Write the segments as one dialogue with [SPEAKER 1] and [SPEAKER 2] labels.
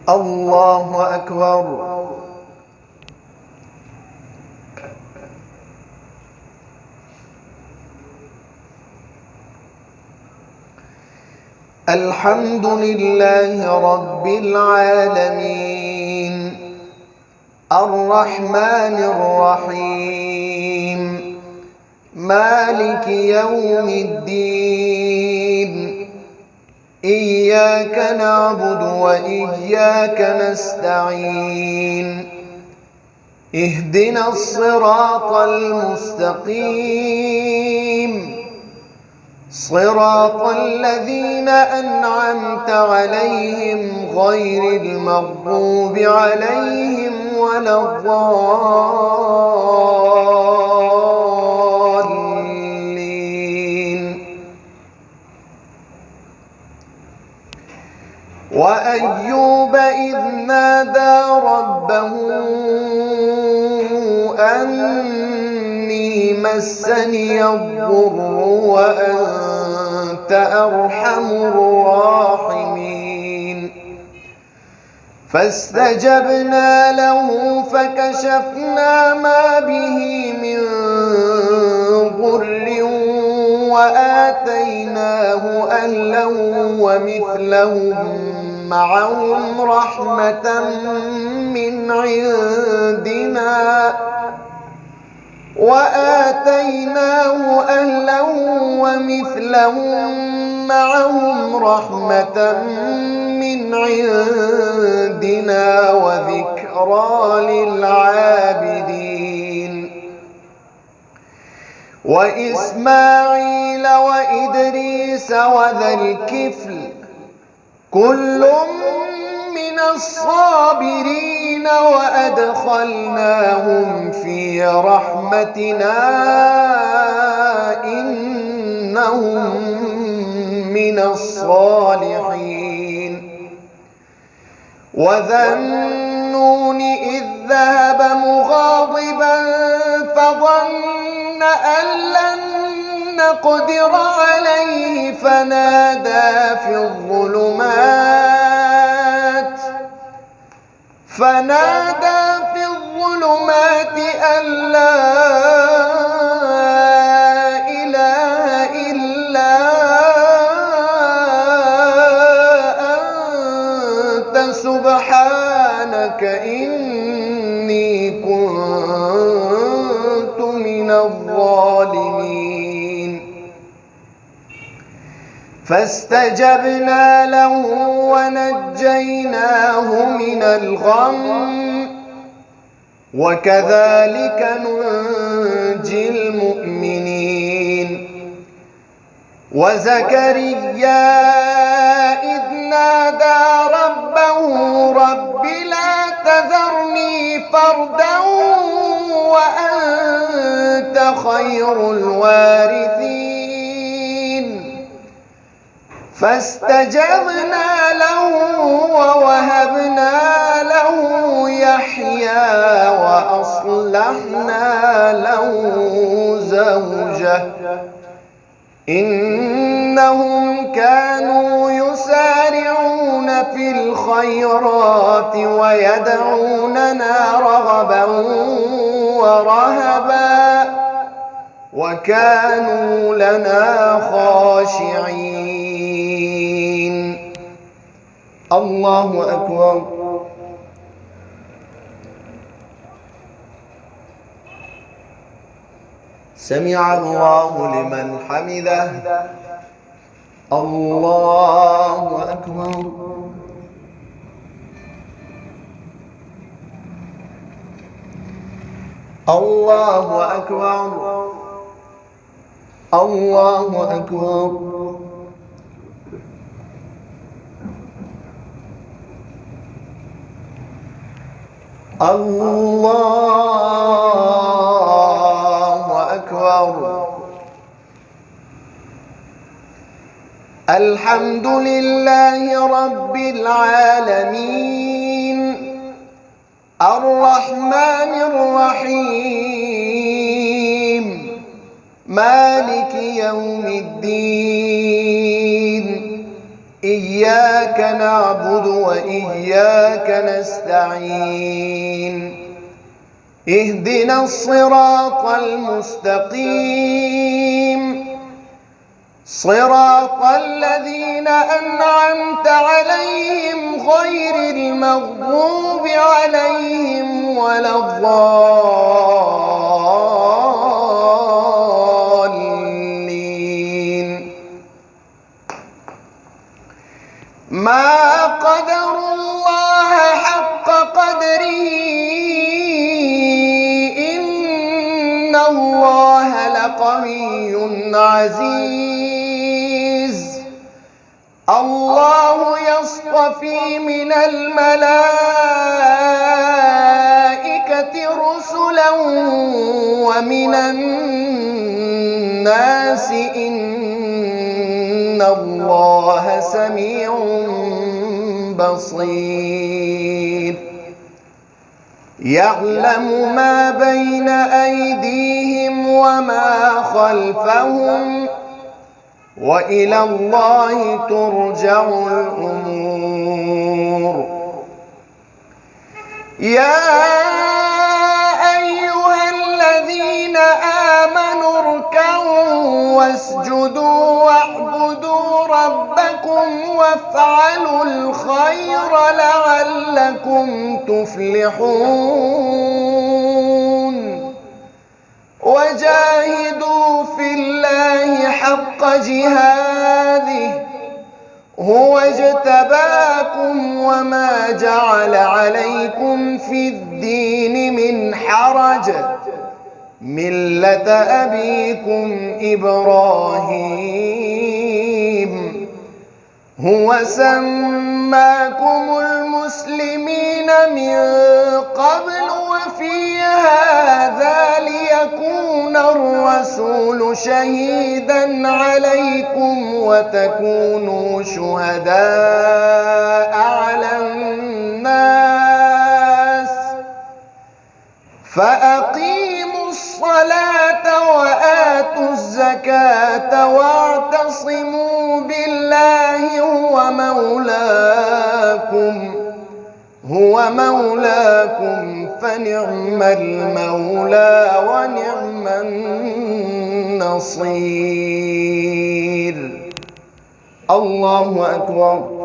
[SPEAKER 1] الله أكبر. الحمد لله رب العالمين الرحمن الرحيم مالك يوم الدين إياك نعبد وإياك نستعين اهدنا الصراط المستقيم صراط الذين أنعمت عليهم غير المغضوب عليهم ولا الضالين. وأيوب إذ نادى ربه أني مسني الضر وأنت أرحم الراحمين فاستجبنا له فكشفنا ما به من ضر وآتيناه أهله ومثلهم معهم رحمة من عندنا وآتيناه أهله ومثلهم معهم رحمة من عندنا وذكرى للعابدين وإسماعيل وإدريس وذا الكفل كل من الصابرين وأدخلناهم في رحمتنا إنهم من الصالحين وذا النون إذ ذهب مغاضبا فظن أن لن نقدر عليه فنادى في الظلمات أن لا إله إلا أنت سبحانك إني كنت من الظالمين فاستجبنا له ونجيناه من الغم وكذلك ننجي المؤمنين وزكريا إذ نادى ربه رب لا تذرني فردا وأنت خير الوارثين فاستجبنا له ووهبنا له يحيى وأصلحنا له زوجه إنهم كانوا يسارعون في الخيرات ويدعوننا رغبا ورهبا وكانوا لنا خاشعين. الله أكبر. سمع الله لمن حمده. الله أكبر. الله أكبر. الله أكبر. الله أكبر. الحمد لله رب العالمين الرحمن الرحيم مالك يوم الدين إياك نعبد وإياك نستعين اهدنا الصراط المستقيم صراط الذين أنعمت عليهم غير المغضوب عليهم ولا الضالين. ما قدروا الله حق قدره إن الله لقوي عزيز. الله يصطفي من الملائكة رسلا ومن الناس إن الله سميع بصير. يعلم ما بين أيديهم وما خلفهم وإلى الله ترجع الأمور. يا أيها الذين آمنوا اركعوا واسجدوا واعبدوا ربكم وافعلوا الخير لعلكم تفلحون. وجاهدوا في الله حق جهاده هو اجتباكم وما جعل عليكم في الدين من حرج ملة أبيكم إبراهيم هو سماكم المسلمين من قبل وفي هذا ليكون الرسول شهيدا عليكم وتكونوا شهداء على الناس فأقيموا الصلاة وآتوا الزكاة واعتصموا بالله هو مولاكم فنعم المولى ونعم النصير. الله أكبر.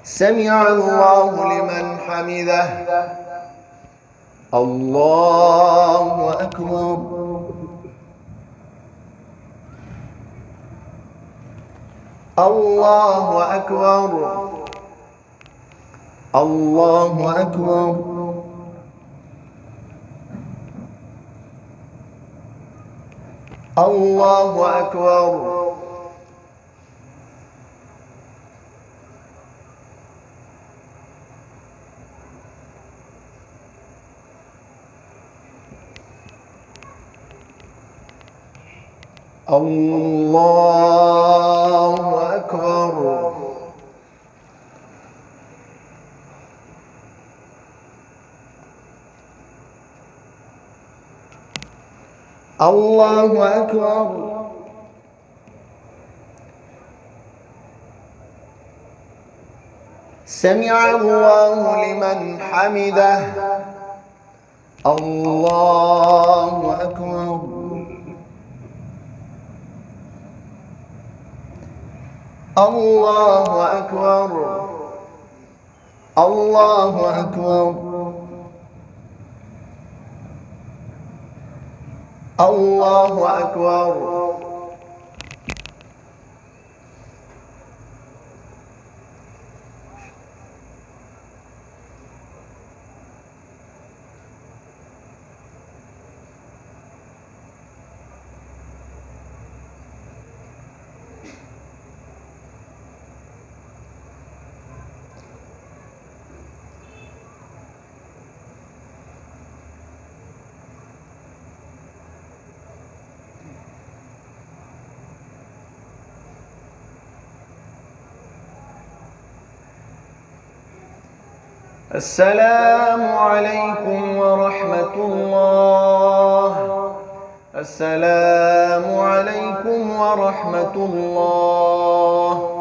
[SPEAKER 1] سمع الله لمن حمده. الله أكبر. الله أكبر. الله أكبر. الله أكبر. الله أكبر. الله أكبر. سمع الله لمن حمده. الله أكبر. الله أكبر. الله أكبر. الله أكبر. السلام عليكم ورحمة الله. السلام عليكم ورحمة الله.